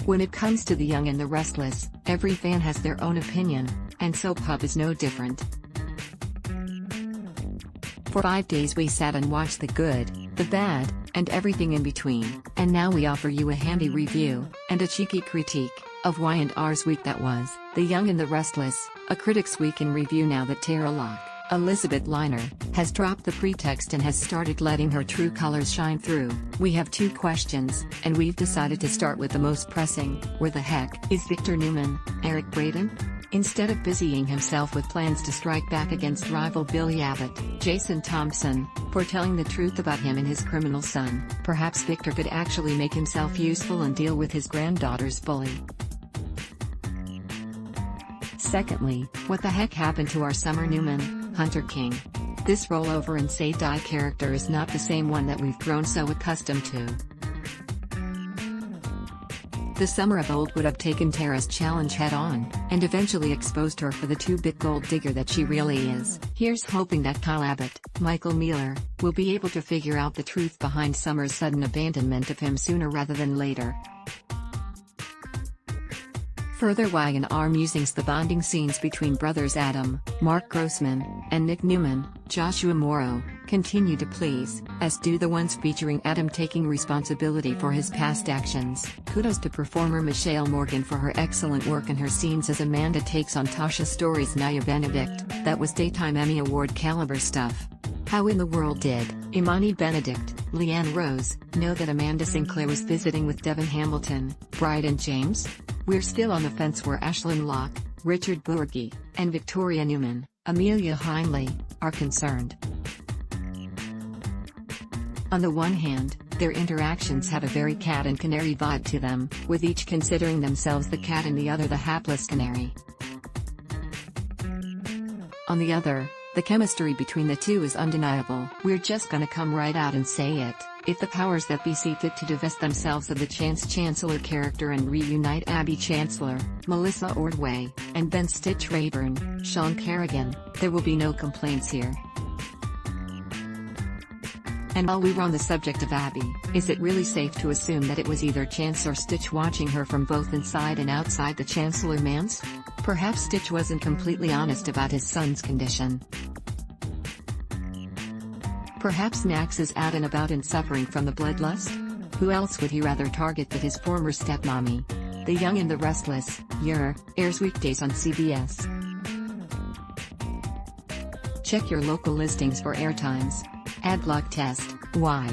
When it comes to The Young and the Restless, every fan has their own opinion, and Soap Hub is no different. For 5 days we sat and watched the good, the bad, and everything in between, and now we offer you a handy review, and a cheeky critique, of Y&R's week that was. The Young and the Restless, a Critic's Week in Review. Now that Tara Locke, Elizabeth Liner, has dropped the pretext and has started letting her true colors shine through, we have 2 questions, and we've decided to start with the most pressing. Where the heck is Victor Newman, Eric Braeden? Instead of busying himself with plans to strike back against rival Billy Abbott, Jason Thompson, foretelling the truth about him and his criminal son, perhaps Victor could actually make himself useful and deal with his granddaughter's bully. Secondly, what the heck happened to our summer Newman, Hunter King? This rollover and say-die character is not the same one that we've grown so accustomed to. The summer of old would have taken Tara's challenge head-on, and eventually exposed her for the 2-bit gold digger that she really is. Here's hoping that Kyle Abbott, Michael Mealer, will be able to figure out the truth behind Summer's sudden abandonment of him sooner rather than later. Further Y&R musings: the bonding scenes between brothers Adam, Mark Grossman, and Nick Newman, Joshua Morrow, continue to please, as do the ones featuring Adam taking responsibility for his past actions. Kudos to performer Michelle Morgan for her excellent work in her scenes as Amanda takes on Tasha Story's Naya Benedict. That was Daytime Emmy Award caliber stuff. How in the world did Imani Benedict, Leanne Rose, know that Amanda Sinclair was visiting with Devin Hamilton, Bryden James? We're still on the fence where Ashlyn Locke, Richard Burgi, and Victoria Newman, Amelia Hindley, are concerned. On the one hand, their interactions have a very cat and canary vibe to them, with each considering themselves the cat and the other the hapless canary. On the other, the chemistry between the two is undeniable. We're just gonna come right out and say it. If the powers that be see fit to divest themselves of the Chance Chancellor character and reunite Abby Chancellor, Melissa Ordway, and Ben Stitch Rayburn, Sean Kerrigan, there will be no complaints here. And while we were on the subject of Abby, is it really safe to assume that it was either Chance or Stitch watching her from both inside and outside the Chancellor manse? Perhaps Stitch wasn't completely honest about his son's condition. Perhaps Max is out and about and suffering from the bloodlust? Who else would he rather target but his former stepmommy? The Young and the Restless, airs weekdays on CBS. Check your local listings for airtimes. Adblock test, why?